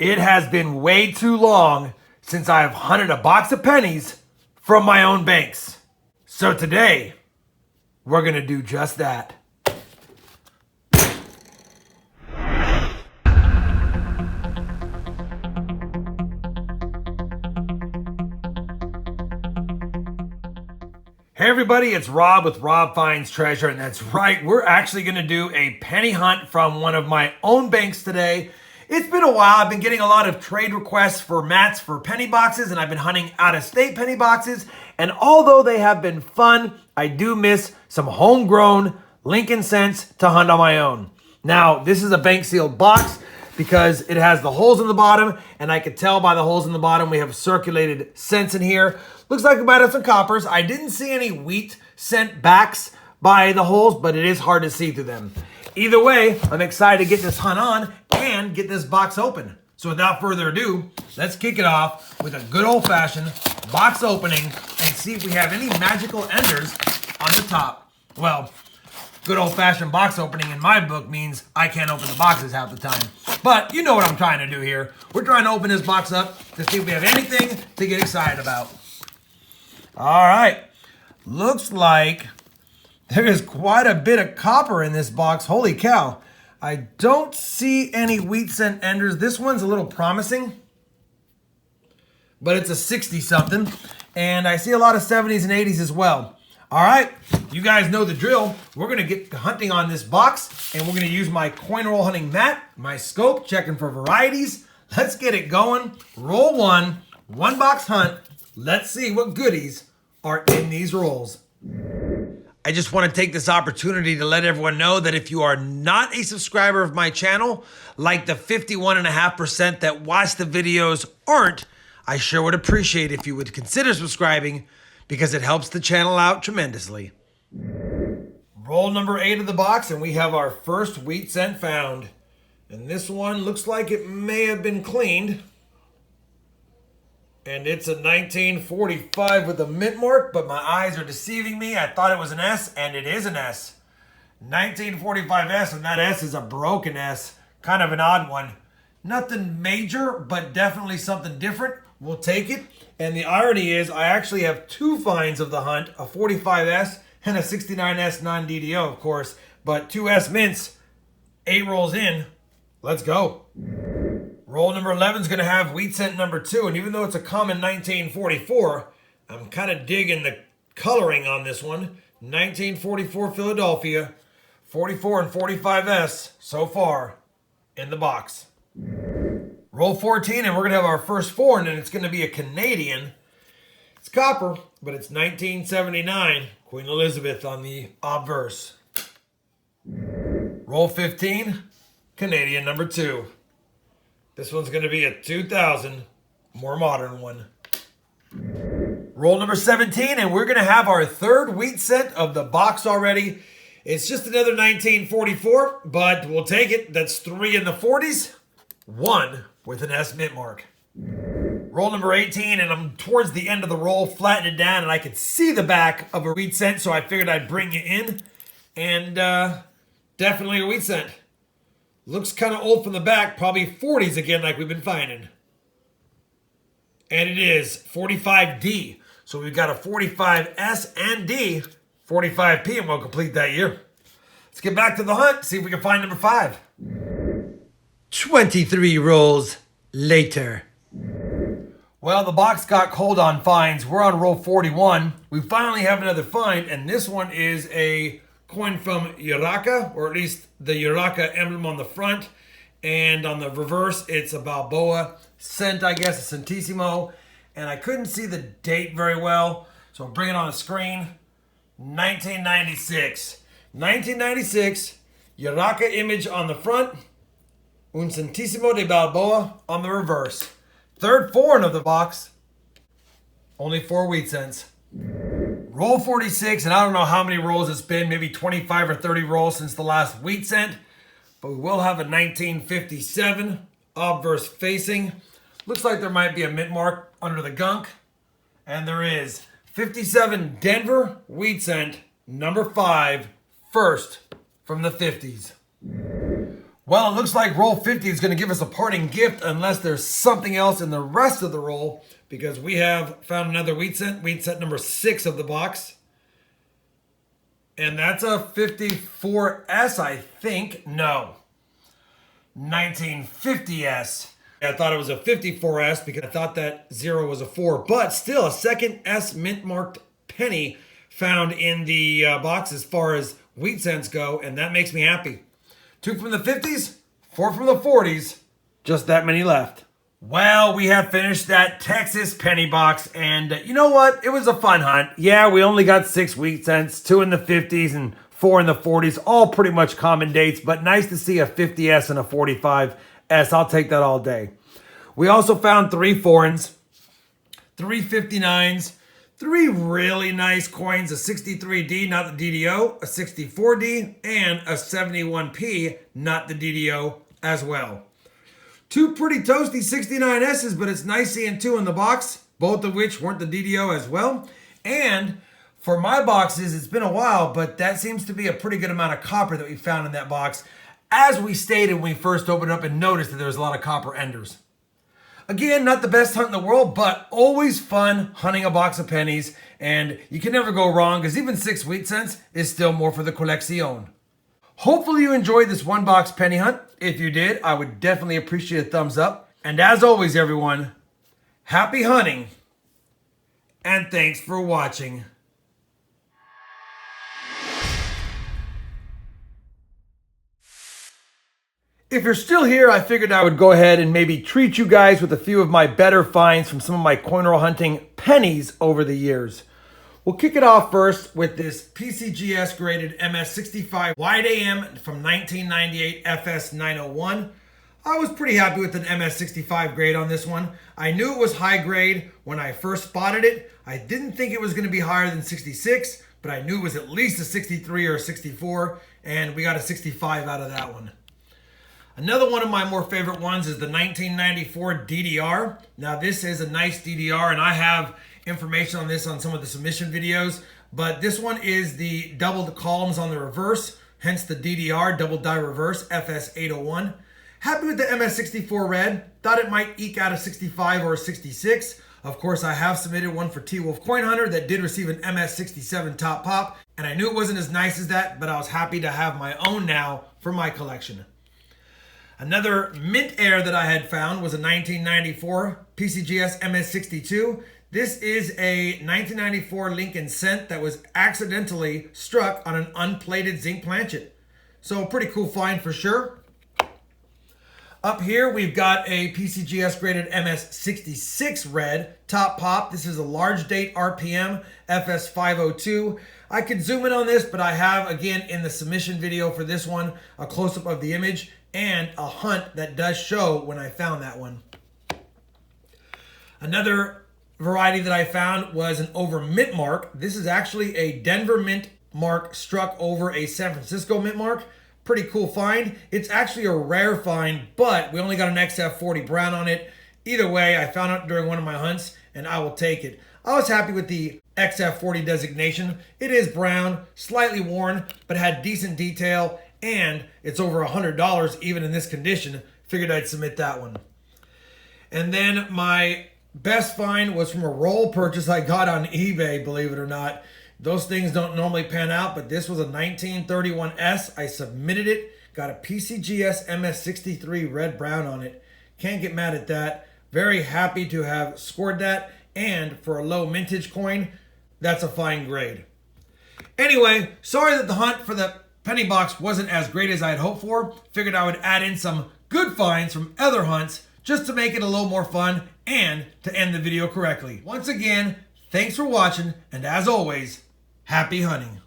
It has been way too long since I have hunted a box of pennies from my own banks. So today, we're gonna do just that. Hey everybody, it's Rob with RobFindsTreasure, and that's right, we're actually gonna do a penny hunt from one of my own banks today. It's been a while. I've been getting a lot of trade requests for mats for penny boxes, and I've been hunting out-of-state penny boxes. And although they have been fun, I do miss some homegrown Lincoln cents to hunt on my own. Now, this is a bank sealed box because it has the holes in the bottom, and I could tell by the holes in the bottom we have circulated cents in here. Looks like we might have some coppers. I didn't see any wheat cent backs by the holes, but it is hard to see through them. Either way, I'm excited to get this hunt on and get this box open. So without further ado, let's kick it off with a good old-fashioned box opening and see if we have any magical enders on the top. Well, good old-fashioned box opening in my book means I can't open the boxes half the time. But you know what I'm trying to do here. We're trying to open this box up to see if we have anything to get excited about. All right, looks like there is quite a bit of copper in this box. Holy cow. I don't see any wheat cent enders. This one's a little promising, but it's a 60-something. And I see a lot of 70s and 80s as well. All right, you guys know the drill. We're going to get hunting on this box, and we're going to use my coin roll hunting mat, my scope, checking for varieties. Let's get it going. Roll one box hunt. Let's see what goodies are in these rolls. I just want to take this opportunity to let everyone know that if you are not a subscriber of my channel, like the 51.5% that watch the videos aren't, I sure would appreciate if you would consider subscribing because it helps the channel out tremendously. Roll number 8 of the box, and we have our first wheat cent found. And this one looks like it may have been cleaned. And it's a 1945 with a mint mark, but my eyes are deceiving me. I thought it was an S, and it is an S. 1945 S, and that S is a broken S. Kind of an odd one. Nothing major, but definitely something different. We'll take it. And the irony is I actually have two finds of the hunt, a 45S and a 69S non-DDO, of course. But 2 S mints, 8 rolls in. Let's go. Roll number 11 is going to have wheat cent number 2, and even though it's a common 1944, I'm kind of digging the coloring on this one. 1944 Philadelphia, 44 and 45S so far in the box. Roll 14, and we're going to have our first foreign, and it's going to be a Canadian. It's copper, but it's 1979 Queen Elizabeth on the obverse. Roll 15, Canadian number 2. This one's going to be a 2000, more modern one. Roll number 17, and we're going to have our third wheat cent of the box already. It's just another 1944, but we'll take it. That's 3 in the 40s, 1 with an S mint mark. Roll number 18, and I'm towards the end of the roll, flatten it down, and I could see the back of a wheat cent, so I figured I'd bring you in. And definitely a wheat cent. Looks kind of old from the back, probably 40s again like we've been finding. And it is 45D. So we've got a 45S and D, 45P, and we'll complete that year. Let's get back to the hunt, see if we can find number 5. 23 rolls later. Well, the box got cold on finds. We're on roll 41. We finally have another find, and this one is a coin from Uraka, or at least the Uraka emblem on the front, and on the reverse it's a Balboa cent, I guess, a centissimo, and I couldn't see the date very well, so I'll bring it on the screen. 1996, Uraka image on the front, un centissimo de Balboa on the reverse. Third foreign of the box, only 4 wheat cents. Roll 46, and I don't know how many rolls it's been, maybe 25 or 30 rolls since the last wheat cent, but we will have a 1957 obverse facing. Looks like there might be a mint mark under the gunk, and there is. 57 Denver wheat cent, number 5, first from the 50s. Well, it looks like roll 50 is going to give us a parting gift unless there's something else in the rest of the roll, because we have found another wheat set number 6 of the box. And that's a 54S, I think. No. 1950S. I thought it was a 54S because I thought that 0 was a 4. But still, a second S mint marked penny found in the box as far as wheat cents go, and that makes me happy. 2 from the 50s, 4 from the 40s. Just that many left. Well, we have finished that Texas penny box, and you know what? It was a fun hunt. Yeah, we only got 6 wheat cents, 2 in the 50s and 4 in the 40s, all pretty much common dates, but nice to see a 50S and a 45S. I'll take that all day. We also found 3 foreigns, 3 59s, 3 really nice coins, a 63D, not the DDO, a 64D, and a 71P, not the DDO as well. 2 pretty toasty 69S's, but it's nice seeing 2 in the box, both of which weren't the DDO as well. And for my boxes, it's been a while, but that seems to be a pretty good amount of copper that we found in that box, as we stated when we first opened up and noticed that there was a lot of copper enders. Again, not the best hunt in the world, but always fun hunting a box of pennies, and you can never go wrong because even 6 wheat cents is still more for the colección. Hopefully you enjoyed this 1-box penny hunt. If you did, I would definitely appreciate a thumbs up. And as always, everyone, happy hunting, and thanks for watching. If you're still here, I figured I would go ahead and maybe treat you guys with a few of my better finds from some of my coin roll hunting pennies over the years. We'll kick it off first with this PCGS graded MS65 Wide AM from 1998 FS 901. I was pretty happy with an MS65 grade on this one. I knew it was high grade when I first spotted it. I didn't think it was going to be higher than 66, but I knew it was at least a 63 or a 64, and we got a 65 out of that one. Another one of my more favorite ones is the 1994 DDR. Now this is a nice DDR, and I have information on this on some of the submission videos, but this one is the doubled columns on the reverse, hence the DDR, double die reverse, FS 801. Happy with the MS64 red. Thought it might eke out a 65 or a 66. Of course, I have submitted one for T-Wolf Coin Hunter that did receive an MS67 top pop, and I knew it wasn't as nice as that, but I was happy to have my own now for my collection. Another mint air that I had found was a 1994 PCGS MS62. This is a 1994 Lincoln cent that was accidentally struck on an unplated zinc planchet. So a pretty cool find for sure. Up here, we've got a PCGS graded MS66 red top pop. This is a large date RPM FS 502. I could zoom in on this, but I have, again, in the submission video for this one, a close-up of the image and a hunt that does show when I found that one. Another variety that I found was an over mint mark. This is actually a Denver mint mark struck over a San Francisco mint mark. Pretty cool find. It's actually a rare find, but we only got an XF40 brown on it. Either way, I found it during one of my hunts, and I will take it. I was happy with the XF40 designation. It is brown, slightly worn, but had decent detail, and it's over $100 even in this condition. Figured I'd submit that one. And then my best find was from a roll purchase I got on eBay, believe it or not. Those things don't normally pan out, but this was a 1931S. I submitted it, got a PCGS MS63 red brown on it. Can't get mad at that. Very happy to have scored that, and for a low mintage coin, that's a fine grade. Anyway, sorry that the hunt for the penny box wasn't as great as I had hoped for. Figured I would add in some good finds from other hunts just to make it a little more fun and to end the video correctly. Once again, thanks for watching, and as always, happy hunting.